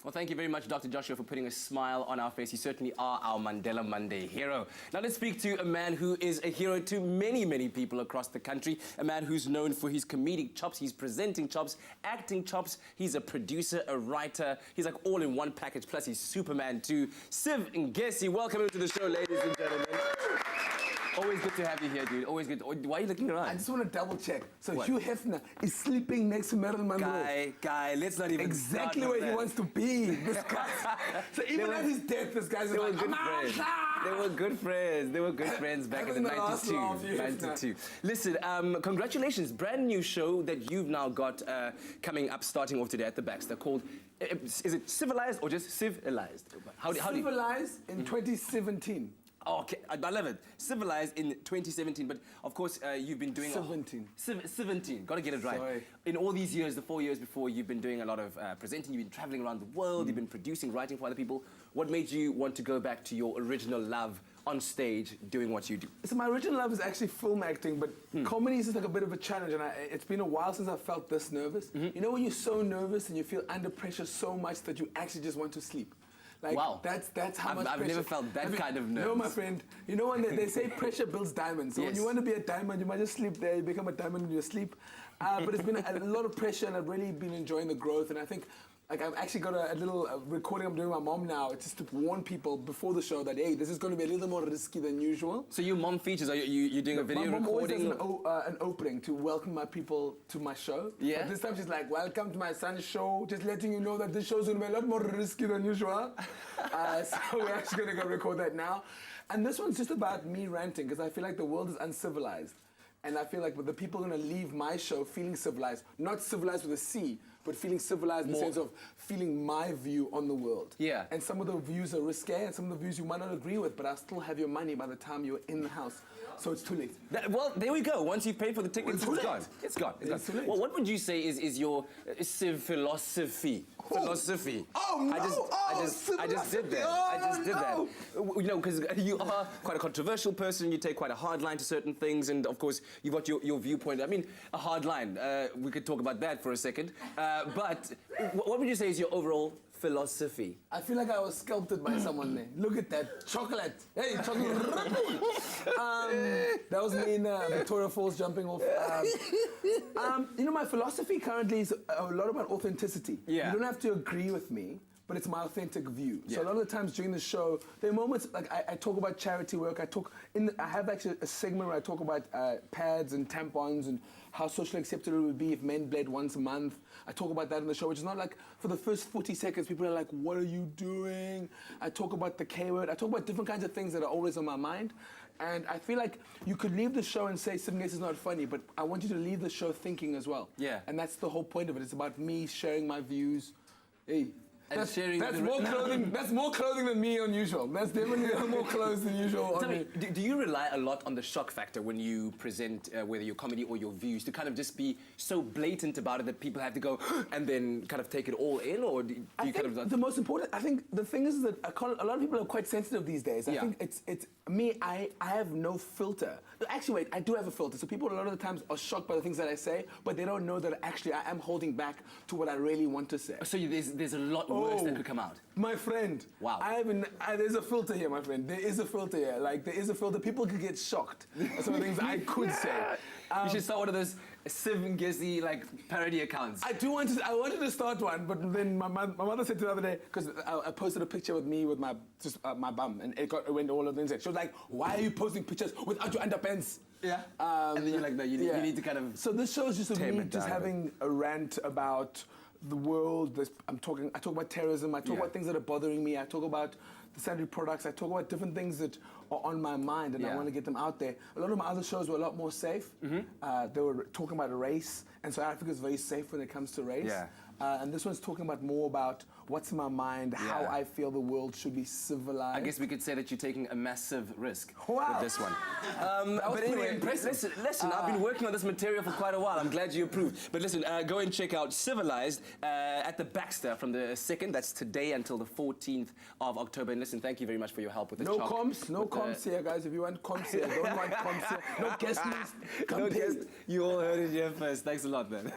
Well, thank you very much, Dr. Joshua, for putting a smile on our face. You certainly are our Mandela Monday hero. Now let's speak to a man who is a hero to many, many people across the country. A man who's known for his comedic chops, his presenting chops, acting chops. He's a producer, a writer. He's like all in one package, plus he's Superman too. Siv Ngesi, welcome to the show, ladies and gentlemen. Always good to have you here, dude. Always good. Why are you looking around? I just want to double check. So What? Hugh Hefner is sleeping next to Marilyn Monroe. Guy, let's not even Exactly start with where he that. wants to be. This guy. So even at his death, this guy's They were like, good friends. They were good friends. They were good friends back in the 92. Listen, congratulations. Brand new show that you've now got coming up, starting off today at the Baxter, called, is it Civilized or just Siv-ilized? How do you... Civilized in 2017. Oh, okay, I love it. Civilized in 2017, but of course you've been doing... 17. 17, got to get it right. Sorry. In all these years, the 4 years before, you've been doing a lot of presenting, you've been traveling around the world, you've been producing, writing for other people. What made you want to go back to your original love on stage, doing what you do? So my original love is actually film acting, but comedy is like a bit of a challenge, and it's been a while since I felt this nervous. You know when you're so nervous and you feel under pressure so much that you actually just want to sleep? Like, wow. That's how much I've pressure. never felt that kind of nerves. No, my friend. You know when they say pressure builds diamonds. So Yes. when you want to be a diamond, you might just sleep there. You become a diamond in your sleep. But it's been a lot of pressure, and I've really been enjoying the growth. And I think, like, I've actually got a little recording I'm doing with my mom now. It's just to warn people before the show that, hey, this is going to be a little more risky than usual. So your mom features, are you doing a video my mom recording? always does an opening to welcome my people to my show. Yeah. But this time she's like, welcome to my son's show. Just letting you know that this show's going to be a lot more risky than usual. So we're actually going to go record that now. And this one's just about me ranting, because I feel like the world is uncivilized. And I feel like the people are going to leave my show feeling civilized. Not civilized with a C, but feeling civilized in the sense of feeling my view on the world. Yeah. And some of the views are risque, and some of the views you might not agree with, but I'll still have your money by the time you're in the house. So it's too late. Well, there we go. Once you've paid for the tickets, Well, it's too gone. late. It's gone. It's too late. Well, what would you say is your Siv philosophy? Philosophy. Oh, no! I just did that. I just did that. You know, because you are quite a controversial person. You take quite a hard line to certain things, and of course, you've got your viewpoint. I mean, a hard line. We could talk about that for a second. But what would you say is your overall philosophy? I feel like I was sculpted by someone there. Look at that chocolate. Hey, chocolate. That was me in Victoria Falls jumping off. You know, my philosophy currently is a lot about authenticity. Yeah. You don't have to agree with me, but it's my authentic view. Yeah. So a lot of the times during the show, there are moments like I talk about charity work. I have actually a segment where I talk about pads and tampons and how socially acceptable it would be if men bled once a month. I talk about that in the show, which is not like for the first 40 seconds, people are like, what are you doing? I talk about the K word. I talk about different kinds of things that are always on my mind. And I feel like you could leave the show and say, Siv Ngesi is not funny, but I want you to leave the show thinking as well. Yeah. And that's the whole point of it. It's about me sharing my views. Hey. That's more clothing than me unusual. That's definitely more clothes than usual. Tell me, do you rely a lot on the shock factor when you present, whether your comedy or your views, to kind of just be so blatant about it that people have to go and then kind of take it all in, or do you kind of... The most important, I think the thing is that a lot of people are quite sensitive these days. I think it's me, I have no filter. Actually, wait, I do have a filter. So people a lot of the times are shocked by the things that I say, but they don't know that actually I am holding back to what I really want to say. So there's a lot worse that could come out. My friend. Wow. There's a filter here, my friend. There is a filter here. Like, there is a filter. People could get shocked at some of the things I could say. You should start one of those Siv Ngesi, like, parody accounts. I wanted to start one, but then my mother said the other day, because I posted a picture with me with my bum, and it went all of the things. She was like, why are you posting pictures without your underpants? Yeah. And then you're like, no, you need to kind of... So this show is just me just having a rant about the world. I talk about terrorism. I talk about things that are bothering me. I talk about the sanitary products. I talk about different things that are on my mind, and I want to get them out there. A lot of my other shows were a lot more safe. They were talking about race, and South Africa is very safe when it comes to race. Yeah. And this one's talking about more about what's in my mind, how I feel the world should be civilized. I guess we could say that you're taking a massive risk Wow. with this one. But anyway, listen, I've been working on this material for quite a while. I'm glad you approved. But listen, go and check out Civilized at the Baxter from the 2nd, that's today, until the 14th of October. And listen, thank you very much for your help with this. No comps here, guys. If you want comps here, don't want comps here. No guest list. No guest. You all heard it here first. Thanks a lot, man.